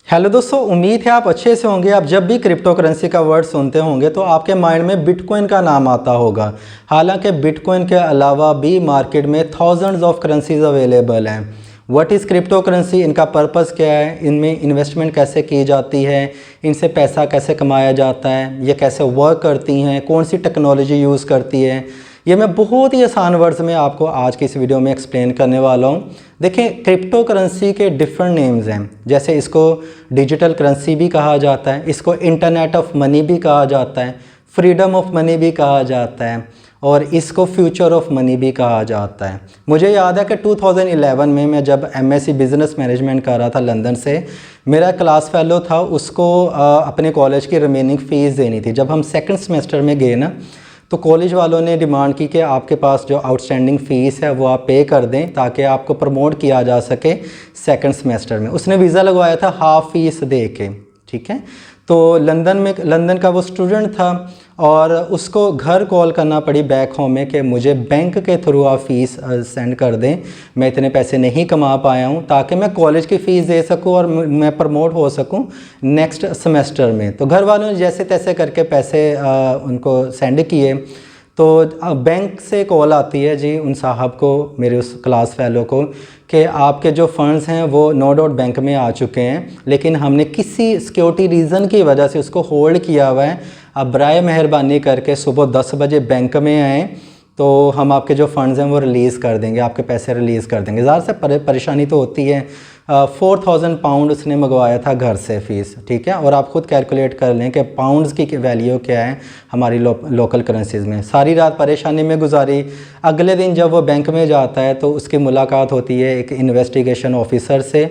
Hello दोस्तों, उम्मीद है आप अच्छे से होंगे। आप जब भी क्रिप्टो करेंसी का वर्ड सुनते होंगे तो आपके माइंड में बिटकॉइन का नाम आता होगा। हालांकि बिटकॉइन के अलावा भी मार्केट में थाउजेंड्स ऑफ करेंसीज अवेलेबल हैं। व्हाट इज़ क्रिप्टो करेंसी, इनका पर्पस क्या है, इनमें इन्वेस्टमेंट कैसे की जाती है, इनसे पैसा कैसे कमाया जाता है, ये कैसे वर्क करती हैं, कौन सी टेक्नोलॉजी यूज़ करती है, ये मैं बहुत ही आसान वर्ड्स में आपको आज की इस वीडियो में एक्सप्लेन करने वाला हूँ। देखें, क्रिप्टो करेंसी के डिफरेंट नेम्स हैं। जैसे इसको डिजिटल करेंसी भी कहा जाता है, इसको इंटरनेट ऑफ मनी भी कहा जाता है, फ्रीडम ऑफ मनी भी कहा जाता है और इसको फ्यूचर ऑफ मनी भी कहा जाता है। मुझे याद है कि 2011 में मैं जब एमएससी बिज़नेस मैनेजमेंट कर रहा था लंदन से, मेरा क्लास फेलो था, उसको अपने कॉलेज की रिमेनिंग फ़ीस देनी थी। जब हम सेकंड सेमेस्टर में गए ना, तो कॉलेज वालों ने डिमांड की कि आपके पास जो आउटस्टैंडिंग फ़ीस है वो आप पे कर दें ताकि आपको प्रमोट किया जा सके सेकंड सेमेस्टर में। उसने वीज़ा लगवाया था हाफ़ फ़ीस दे के, ठीक है। तो लंदन का वो स्टूडेंट था और उसको घर कॉल करना पड़ी बैक होम में कि मुझे बैंक के थ्रू आप फ़ीस सेंड कर दें, मैं इतने पैसे नहीं कमा पाया हूँ ताकि मैं कॉलेज की फ़ीस दे सकूँ और मैं प्रमोट हो सकूँ नेक्स्ट सेमेस्टर में। तो घर वालों ने जैसे तैसे करके पैसे उनको सेंड किए। तो बैंक से कॉल आती है जी उन साहब को, मेरे उस क्लास फेलो को, कि आपके जो फ़ंड्स हैं वो नो डाउट बैंक में आ चुके हैं, लेकिन हमने किसी सिक्योरिटी रीज़न की वजह से उसको होल्ड किया हुआ है। आप बराए मेहरबानी करके सुबह 10 बजे बैंक में आएँ तो हम आपके जो फ़ंड्स हैं वो रिलीज़ कर देंगे, आपके पैसे रिलीज़ कर देंगे। ज़ाहिर से परेशानी तो होती है। 4000 पाउंड उसने मंगवाया था घर से फ़ीस, ठीक है। और आप ख़ुद कैलकुलेट कर लें कि पाउंड्स की वैल्यू क्या है हमारी लोकल करेंसीज़ में। सारी रात परेशानी में गुजारी। अगले दिन जब वो बैंक में जाता है तो उसकी मुलाकात होती है एक इन्वेस्टिगेशन ऑफिसर से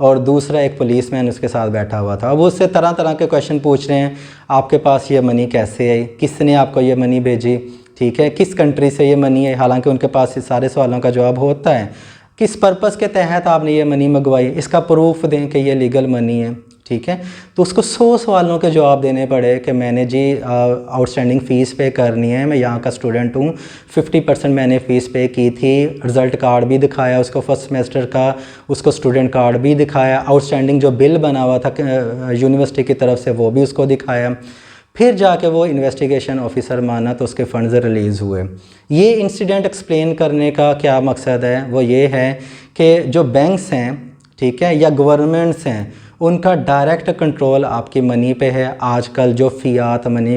और दूसरा एक पुलिसमैन उसके साथ बैठा हुआ था। अब वो उससे तरह तरह के क्वेश्चन पूछ रहे हैं, आपके पास ये मनी कैसे आई, किसने आपको ये मनी भेजी, ठीक है, किस कंट्री से ये मनी है। हालांकि उनके पास इस सारे सवालों का जवाब होता है। किस पर्पस के तहत आपने ये मनी मंगवाई, इसका प्रूफ दें कि ये लीगल मनी है, ठीक है। तो उसको 100 सवालों के जवाब देने पड़े कि मैंने जी आउटस्टैंडिंग फ़ीस पे करनी है, मैं यहाँ का स्टूडेंट हूँ, 50% मैंने फ़ीस पे की थी, रिज़ल्ट कार्ड भी दिखाया उसको फर्स्ट सेमेस्टर का, उसको स्टूडेंट कार्ड भी दिखाया, आउटस्टैंडिंग जो बिल बना हुआ था यूनिवर्सिटी की तरफ से वो भी उसको दिखाया। फिर जाके वो इन्वेस्टिगेशन ऑफिसर माना तो उसके फ़ंड्स रिलीज़ हुए। ये इंसिडेंट एक्सप्लेन करने का क्या मकसद है, वो ये है कि जो बैंक्स हैं, ठीक है, या गवर्नमेंट्स हैं, उनका डायरेक्ट कंट्रोल आपकी मनी पे है। आजकल जो फ़ियात मनी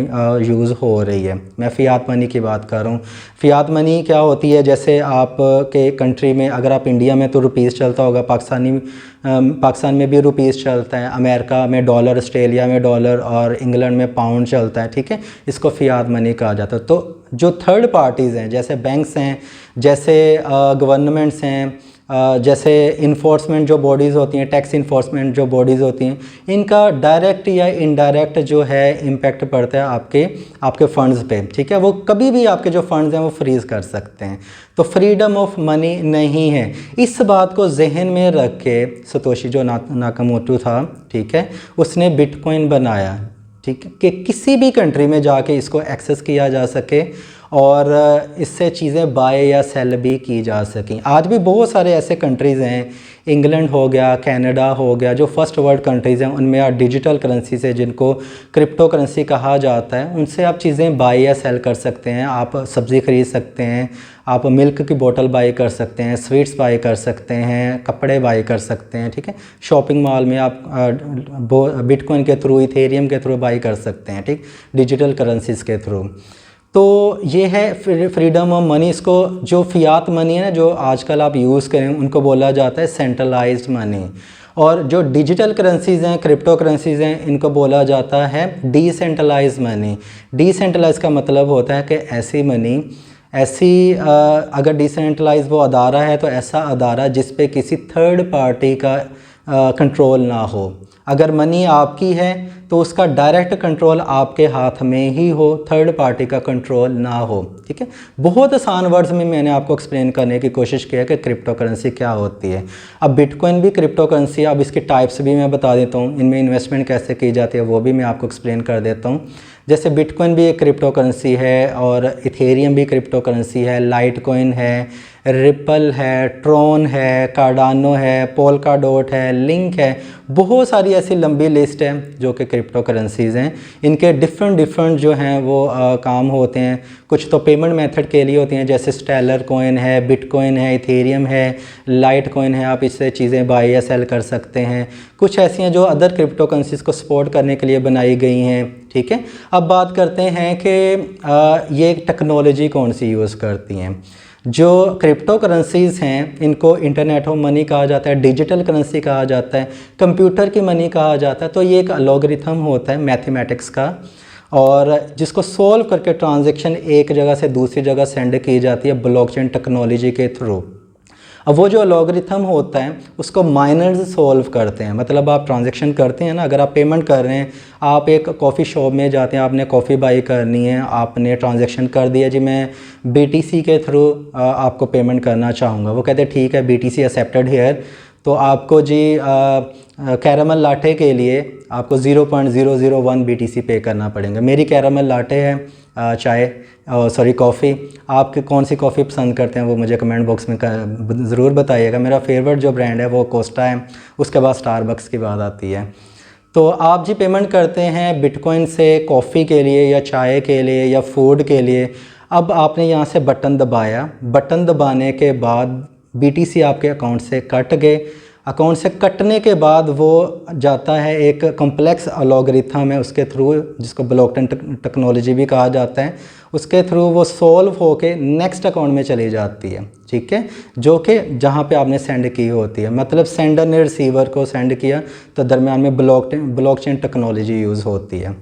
यूज़ हो रही है, मैं फ़ियात मनी की बात कर रहा हूँ। फ़ियात मनी क्या होती है, जैसे आप के कंट्री में, अगर आप इंडिया में तो रुपीज़ चलता होगा, पाकिस्तान में भी रुपीज़ चलता है, अमेरिका में डॉलर, ऑस्ट्रेलिया में डॉलर और इंग्लैंड में पाउंड चलता है, ठीक है। इसको फ़ियात मनी कहा जाता है। तो जो थर्ड पार्टीज़ हैं, जैसे बैंक्स हैं, जैसे गवर्नमेंट्स हैं, जैसे इन्फोर्समेंट जो बॉडीज़ होती हैं, टैक्स इन्फोर्समेंट जो बॉडीज़ होती हैं, इनका डायरेक्ट या इनडायरेक्ट जो है इम्पैक्ट पड़ता है आपके फ़ंड्स पे, ठीक है। वो कभी भी आपके जो फ़ंड्स हैं वो फ्रीज़ कर सकते हैं। तो फ्रीडम ऑफ मनी नहीं है। इस बात को जहन में रख के सतोशी जो नाकामोटो था, ठीक है, उसने बिटकॉइन बनाया, ठीक है, कि किसी भी कंट्री में जाके इसको एक्सेस किया जा सके और इससे चीज़ें बाय या सेल भी की जा सकें। आज भी बहुत सारे ऐसे कंट्रीज़ हैं, इंग्लैंड हो गया, कनाडा हो गया, जो फर्स्ट वर्ल्ड कंट्रीज़ हैं, उनमें आप डिजिटल करेंसी से, जिनको क्रिप्टो करेंसी कहा जाता है, उनसे आप चीज़ें बाय या सेल कर सकते हैं। आप सब्ज़ी ख़रीद सकते हैं, आप मिल्क की बोतल बाय कर सकते हैं, स्वीट्स बाय कर सकते हैं, कपड़े बाय कर सकते हैं, ठीक है। शॉपिंग मॉल में आप बिटकॉइन के थ्रू, इथेरियम के थ्रू बाय कर सकते हैं, ठीक, डिजिटल करेंसीज़ के थ्रू। तो ये है फ्रीडम ऑफ मनी। इसको जो फ़ियात मनी है ना, जो आजकल आप यूज़ करें, उनको बोला जाता है सेंट्रलाइज्ड मनी। और जो डिजिटल करेंसीज़ हैं, क्रिप्टो करेंसीज़ हैं, इनको बोला जाता है डिसेंट्रलाइज्ड मनी। डिसेंट्रलाइज का मतलब होता है कि अगर डिसेंट्रलाइज वो अदारा है तो ऐसा अदारा जिस पे किसी थर्ड पार्टी का कंट्रोल ना हो। अगर मनी आपकी है तो उसका डायरेक्ट कंट्रोल आपके हाथ में ही हो, थर्ड पार्टी का कंट्रोल ना हो, ठीक है। बहुत आसान वर्ड्स में मैंने आपको एक्सप्लेन करने की कोशिश किया कि क्रिप्टो करेंसी क्या होती है। अब बिटकॉइन भी क्रिप्टो करेंसी है। अब इसके टाइप्स भी मैं बता देता हूँ, इनमें इन्वेस्टमेंट कैसे की जाती है वो भी मैं आपको एक्सप्लेन कर देता हूँ। जैसे बिटकॉइन भी एक क्रिप्टो करेंसी है और इथेरियम भी क्रिप्टो करेंसी है, लाइट कॉइन है, रिपल है, ट्रोन है, कार्डानो है, पोल्काडोट है, लिंक है, बहुत सारी ऐसी लंबी लिस्ट है जो कि क्रिप्टो करेंसीज़ हैं। इनके डिफरेंट जो हैं वो काम होते हैं। कुछ तो पेमेंट मेथड के लिए होती हैं, जैसे स्टेलर कॉइन है, बिटकॉइन है, इथेरियम है, लाइट कॉइन है, आप इससे चीज़ें बाई या सेल कर सकते हैं। कुछ ऐसी हैं जो अदर क्रिप्टो करेंसीज़ को सपोर्ट करने के लिए बनाई गई हैं, ठीक है। अब बात करते हैं कि ये टेक्नोलॉजी कौन सी यूज़ करती हैं। जो क्रिप्टो करेंसीज़ हैं इनको इंटरनेट ऑफ मनी कहा जाता है, डिजिटल करेंसी कहा जाता है, कंप्यूटर की मनी कहा जाता है। तो ये एक अलॉगरिथम होता है मैथमेटिक्स का, और जिसको सॉल्व करके ट्रांजैक्शन एक जगह से दूसरी जगह सेंड की जाती है ब्लॉकचेन टेक्नोलॉजी के थ्रू। अब वो जो अलॉगरिथम होता है उसको माइनर्स सॉल्व करते हैं। मतलब आप ट्रांजैक्शन करते हैं ना, अगर आप पेमेंट कर रहे हैं, आप एक कॉफ़ी शॉप में जाते हैं, आपने कॉफ़ी बाई करनी है, आपने ट्रांजैक्शन कर दिया जी मैं BTC के थ्रू आपको पेमेंट करना चाहूँगा। वो कहते हैं ठीक है, BTC एक्सेप्टेड हेयर। तो आपको जी कैरामल लाटे के लिए आपको 0.001 BTC पे करना पड़ेगा। मेरी कैरामल लाटे है चाय सॉरी कॉफ़ी, आपके कौन सी कॉफ़ी पसंद करते हैं वो मुझे कमेंट बॉक्स में ज़रूर बताइएगा। मेरा फेवरेट जो ब्रांड है वो कोस्टा है, उसके बाद स्टारबक्स की बात आती है। तो आप जी पेमेंट करते हैं बिटकॉइन से कॉफ़ी के लिए या चाय के लिए या फूड के लिए। अब आपने यहाँ से बटन दबाया, बटन दबाने के बाद BTC आपके अकाउंट से कट गए। अकाउंट से कटने के बाद वो जाता है एक कॉम्प्लेक्स अलॉगरिथम है उसके थ्रू, जिसको ब्लॉकचेन टेक्नोलॉजी भी कहा जाता है, उसके थ्रू वो सॉल्व होके नेक्स्ट अकाउंट में चली जाती है, ठीक है, जो कि जहाँ पे आपने सेंड की होती है। मतलब सेंडर ने रिसीवर को सेंड किया तो दरम्यान में ब्लॉकचेन टेक्नोलॉजी यूज़ होती है।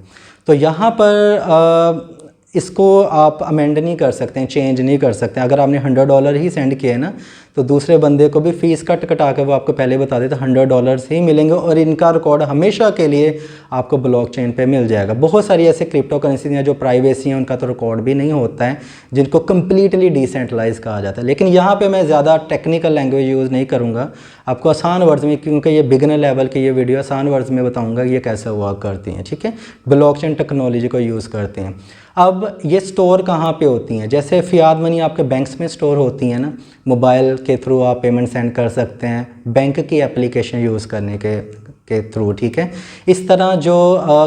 तो यहाँ पर इसको आप अमेंड नहीं कर सकते हैं, चेंज नहीं कर सकते हैं। अगर आपने $100 ही सेंड किए ना तो दूसरे बंदे को भी फ़ीस कटा के वो आपको पहले बता देते $100 ही मिलेंगे, और इनका रिकॉर्ड हमेशा के लिए आपको ब्लॉकचेन पे मिल जाएगा। बहुत सारी ऐसे क्रिप्टो करेंसी हैं जो प्राइवेसी हैं, उनका तो रिकॉर्ड भी नहीं होता है, जिनको कम्प्लीटली डिसेंट्रलाइज कहा जाता है। लेकिन यहाँ पर मैं ज़्यादा टेक्निकल लैंग्वेज यूज़ नहीं करूँगा, आपको आसान वर्ड्स में, क्योंकि ये बिगिनर लेवल की ये वीडियो, आसान वर्ड्स में बताऊँगा ये कैसे वर्क करती हैं, ठीक है। ब्लॉकचेन टेक्नोलॉजी को यूज़ करते हैं। अब ये स्टोर कहाँ पे होती हैं? जैसे फियात मनी आपके बैंक्स में स्टोर होती है ना, मोबाइल के थ्रू आप पेमेंट सेंड कर सकते हैं बैंक की एप्लीकेशन यूज़ करने के थ्रू, ठीक है। इस तरह जो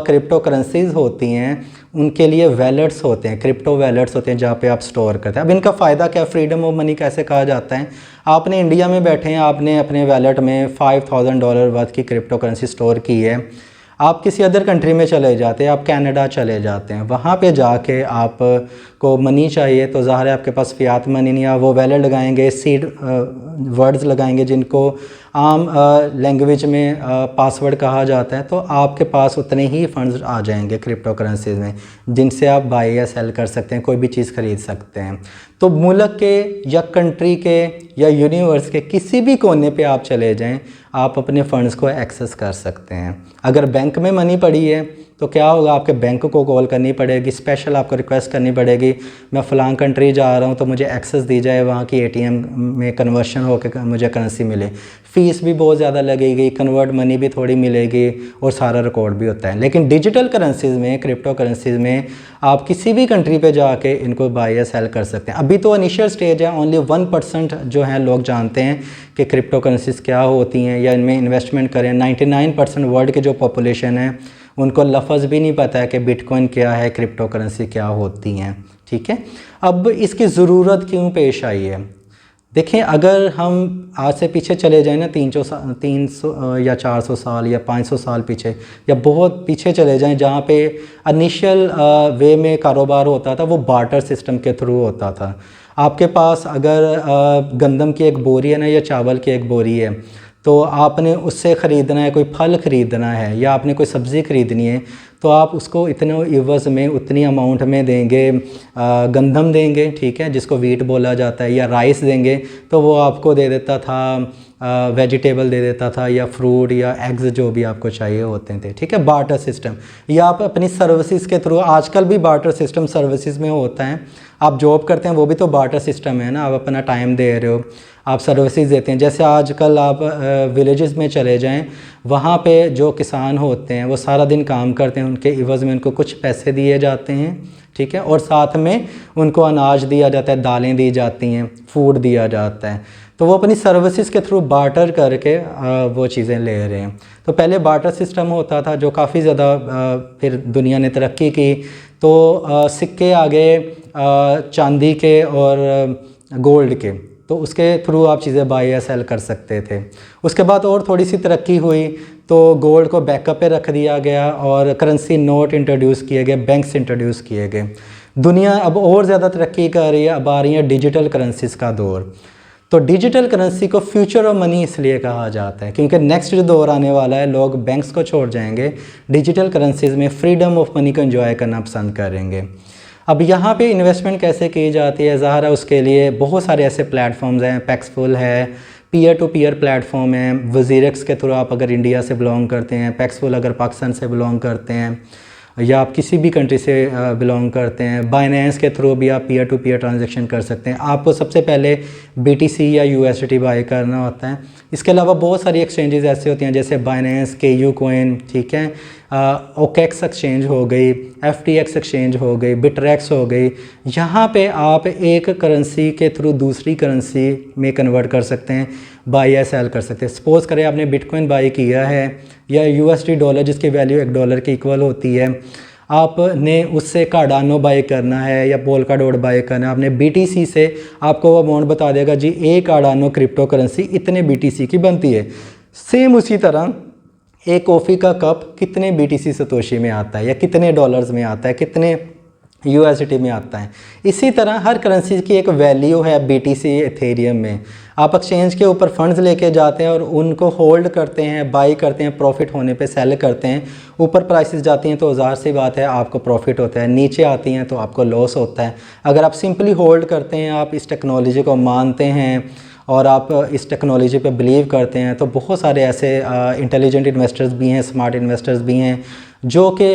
क्रिप्टो करेंसीज़ होती हैं उनके लिए वैलेट्स होते हैं, क्रिप्टो वैलेट्स होते हैं जहाँ पे आप स्टोर करते हैं। अब इनका फ़ायदा क्या, फ्रीडम ऑफ मनी कैसे कहा जाता है। आपने इंडिया में बैठे हैं, आपने अपने वैलेट में $5000 वर्थ की क्रिप्टो करेंसी स्टोर की है, आप किसी अदर कंट्री में चले जाते हैं, आप कनाडा चले जाते हैं, वहाँ पे जाके आपको मनी चाहिए तो ज़ाहिर है आपके पास फियात मनी नहीं है, वो वैलेट लगाएंगे, सीड वर्ड्स लगाएंगे जिनको आम लैंग्वेज में पासवर्ड कहा जाता है, तो आपके पास उतने ही फंड्स आ जाएंगे क्रिप्टो करेंसीज में, जिनसे आप बाई या सेल कर सकते हैं, कोई भी चीज़ ख़रीद सकते हैं। तो मुल्क के या कंट्री के या यूनिवर्स के किसी भी कोने पे आप चले जाएं, आप अपने फ़ंड्स को एक्सेस कर सकते हैं। अगर बैंक में मनी पड़ी है तो क्या होगा, आपके बैंक को कॉल करनी पड़ेगी, स्पेशल आपको रिक्वेस्ट करनी पड़ेगी, मैं फ़लाँ कंट्री जा रहा हूँ तो मुझे एक्सेस दी जाए, वहाँ की ATM में कन्वर्शन होकर मुझे करेंसी मिले। फ़ीस भी बहुत ज़्यादा लगेगी, कन्वर्ट मनी भी थोड़ी मिलेगी और सारा रिकॉर्ड भी होता है। लेकिन डिजिटल करेंसीज़ में, क्रिप्टो करेंसीज़ में आप किसी भी कंट्री पे जाके इनको बाई या सेल कर सकते हैं। अभी तो इनिशियल स्टेज है, ओनली 1% जो हैं लोग जानते हैं कि क्रिप्टो करेंसीज़ क्या होती हैं या इनमें इन्वेस्टमेंट करें। 99% वर्ल्ड की जो पॉपुलेशन है उनको लफ्ज़ भी नहीं पता है कि बिटकॉइन क्या है, क्रिप्टो करेंसी क्या होती हैं, ठीक है। अब इसकी ज़रूरत क्यों पेश आई है? देखें, अगर हम आज से पीछे चले जाएं ना 300 या 400 साल या 500 साल पीछे, या बहुत पीछे चले जाएं, जहाँ पे इनिशियल वे में कारोबार होता था वो बार्टर सिस्टम के थ्रू होता था। आपके पास अगर गंदम की एक बोरी है ना या चावल की एक बोरी है, तो आपने उससे ख़रीदना है, कोई फल ख़रीदना है या आपने कोई सब्ज़ी ख़रीदनी है, तो आप उसको इतने इवज़ में, उतनी अमाउंट में देंगे, गंदम देंगे, ठीक है, जिसको वीट बोला जाता है, या राइस देंगे, तो वो आपको दे देता था वेजिटेबल दे देता था, या फ्रूट या एग्स जो भी आपको चाहिए होते थे, ठीक है। बार्टर सिस्टम, या आप अपनी सर्विसेज के थ्रू, आजकल भी बार्टर सिस्टम सर्विसेज में होता है। आप जॉब करते हैं वो भी तो बार्टर सिस्टम है ना, आप अपना टाइम दे रहे हो, आप सर्विसेज देते हैं। जैसे आजकल आप विलेजेस में चले जाएं, वहाँ पे जो किसान होते हैं वो सारा दिन काम करते हैं, उनके इवज़ में उनको कुछ पैसे दिए जाते हैं, ठीक है, और साथ में उनको अनाज दिया जाता है, दालें दी जाती हैं, फूड दिया जाता है। तो वो अपनी सर्विसेज के थ्रू बार्टर करके वो चीज़ें ले रहे हैं। तो पहले बार्टर सिस्टम होता था जो काफ़ी ज़्यादा फिर दुनिया ने तरक्की की, तो सिक्के आ गए चांदी के और गोल्ड के, तो उसके थ्रू आप चीज़ें बाई या सेल कर सकते थे। उसके बाद और थोड़ी सी तरक्की हुई तो गोल्ड को बैकअप पे रख दिया गया और करेंसी नोट इंट्रोड्यूस किए गए, बैंक्स इंट्रोड्यूस किए गए। दुनिया अब और ज़्यादा तरक्की कर रही है, अब आ रही है डिजिटल करेंसीज़ का दौर। तो डिजिटल करेंसी को फ्यूचर ऑफ मनी इसलिए कहा जाता है क्योंकि नेक्स्ट जो दौर आने वाला है, लोग बैंक्स को छोड़ जाएंगे, डिजिटल करेंसीज़ में फ्रीडम ऑफ मनी को एंजॉय करना पसंद करेंगे। अब यहाँ पे इन्वेस्टमेंट कैसे की जाती है, ज़ाहिर है उसके लिए बहुत सारे ऐसे प्लेटफॉर्म्स हैं, पैक्सफुल है, पीयर टू पीयर प्लेटफॉर्म है, वज़ीरेक्स के थ्रू आप अगर इंडिया से बिलोंग करते हैं, पैक्सफुल अगर पाकिस्तान से बिलोंग करते हैं, या आप किसी भी कंट्री से बिलोंग करते हैं, बाइनेंस के थ्रू भी आप पीयर टू पीयर ट्रांजैक्शन कर सकते हैं। आपको सबसे पहले BTC या USDT बाई करना होता है। इसके अलावा बहुत सारी एक्सचेंजेस ऐसे होती हैं जैसे बाइनेंस, KU कॉइन, ठीक है, OKX एक्सचेंज हो गई, FTX एक्सचेंज हो गई, बिटरेक्स हो गई। यहाँ पे आप एक करेंसी के थ्रू दूसरी करेंसी में कन्वर्ट कर सकते हैं, बाई या सेल कर सकते हैं। सपोज़ करें आपने बिटकॉइन बाई किया है या USD डॉलर जिसकी वैल्यू $1 की इक्वल होती है, आपने उससे कार्डानो बाई करना है या पोल्काडॉट बाई करना है, आपने BTC से आपको वो अमाउंट बता देगा जी एक कार्डानो क्रिप्टो करेंसी इतने BTC की बनती है। सेम उसी तरह एक कॉफ़ी का कप कितने BTC सतोशी में आता है या कितने डॉलर्स में आता है, कितने USDT में आता है। इसी तरह हर करेंसी की एक वैल्यू है BTC एथेरियम में। आप एक्सचेंज के ऊपर फंड्स लेके जाते हैं और उनको होल्ड करते हैं, बाई करते हैं, प्रॉफिट होने पे सेल करते हैं। ऊपर प्राइसेस जाती हैं तो ज़ाहिर सी बात है आपको प्रॉफिट होता है, नीचे आती हैं तो आपको लॉस होता है। अगर आप सिंपली होल्ड करते हैं, आप इस टेक्नोलॉजी को मानते हैं और आप इस टेक्नोलॉजी पे बिलीव करते हैं, तो बहुत सारे ऐसे इंटेलिजेंट इन्वेस्टर्स भी हैं, स्मार्ट इन्वेस्टर्स भी हैं जो कि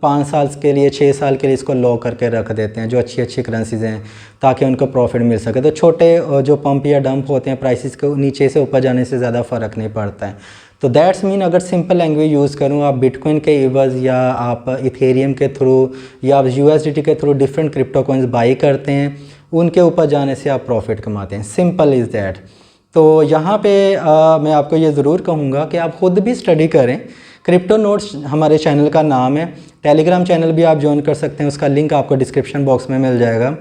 5 साल के लिए, 6 साल के लिए इसको लॉक करके रख देते हैं, जो अच्छी अच्छी करेंसीज़ हैं, ताकि उनको प्रॉफिट मिल सके। तो छोटे जो पंप या डंप होते हैं प्राइसेस को नीचे से ऊपर जाने से ज़्यादा फ़र्क नहीं पड़ता है। तो दैट्स मीन अगर सिंपल लैंग्वेज यूज़ करूँ, आप बिटकॉइन के इवज़ या आप इथेरियम के थ्रू या आप USDT के through different crypto coins by करते हैं, उनके ऊपर जाने से आप प्रॉफिट कमाते हैं। Simple is that. तो यहाँ पे मैं आपको ये ज़रूर कहूँगा कि आप ख़ुद भी स्टडी करें। क्रिप्टो नोट्स हमारे चैनल का नाम है, टेलीग्राम चैनल भी आप ज्वाइन कर सकते हैं, उसका लिंक आपको डिस्क्रिप्शन बॉक्स में मिल जाएगा।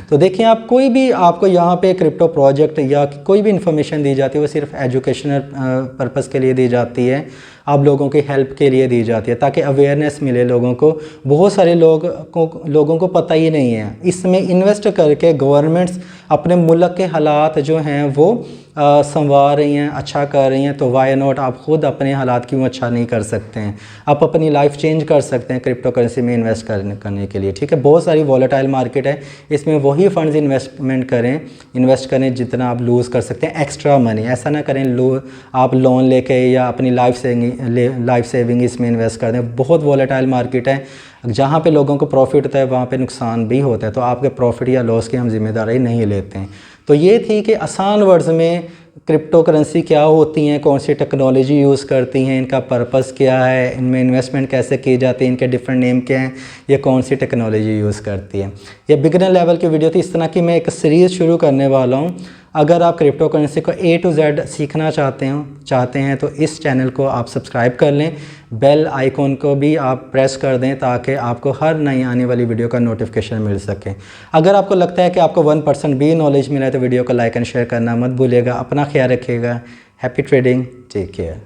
तो देखिए, आप कोई भी आपको यहाँ पे क्रिप्टो प्रोजेक्ट या कोई भी इन्फॉर्मेशन दी जाती है वो सिर्फ एजुकेशनल पर्पस के लिए दी जाती है, आप लोगों की हेल्प के लिए दी जाती है, ताकि अवेयरनेस मिले लोगों को। बहुत सारे लोगों को पता ही नहीं है। इसमें इन्वेस्ट करके गवर्नमेंट्स अपने मुल्क के हालात जो हैं वो संवार रही हैं, अच्छा कर रही हैं, तो वाई नॉट आप ख़ुद अपने हालात क्यों अच्छा नहीं कर सकते हैं। आप अपनी लाइफ चेंज कर सकते हैं क्रिप्टो करेंसी में इन्वेस्ट करने के लिए, ठीक है। बहुत सारी वॉलेटाइल मार्केट है, इसमें वही फंड्स इन्वेस्ट करें जितना आप लूज़ कर सकते हैं एक्स्ट्रा मनी। ऐसा ना करें आप लोन लेके या अपनी लाइफ सेविंग इसमें इन्वेस्ट कर दें। बहुत वॉलेटाइल मार्केट है, जहाँ पे लोगों को प्रॉफिट होता है वहाँ पे नुकसान भी होता है, तो आपके प्रॉफिट या लॉस की हम जिम्मेदारी नहीं लेते हैं। तो ये थी कि आसान वर्ड्स में क्रिप्टो करेंसी क्या होती हैं, कौन सी टेक्नोलॉजी यूज़ करती हैं, इनका पर्पस क्या है, इनमें इन्वेस्टमेंट कैसे की जाती है, इनके डिफरेंट नेम क्या हैं, ये कौन सी टेक्नोलॉजी यूज़ करती है। ये बिगिनर लेवल की वीडियो थी। इस तरह की मैं एक सीरीज़ शुरू करने वाला हूँ। अगर आप क्रिप्टो करेंसी को A to Z सीखना चाहते हैं तो इस चैनल को आप सब्सक्राइब कर लें, बेल आइकॉन को भी आप प्रेस कर दें ताकि आपको हर नई आने वाली वीडियो का नोटिफिकेशन मिल सके। अगर आपको लगता है कि आपको 1% भी नॉलेज मिला है तो वीडियो को लाइक एंड शेयर करना मत भूलिएगा। अपना ख्याल रखिएगा। Happy trading, take care.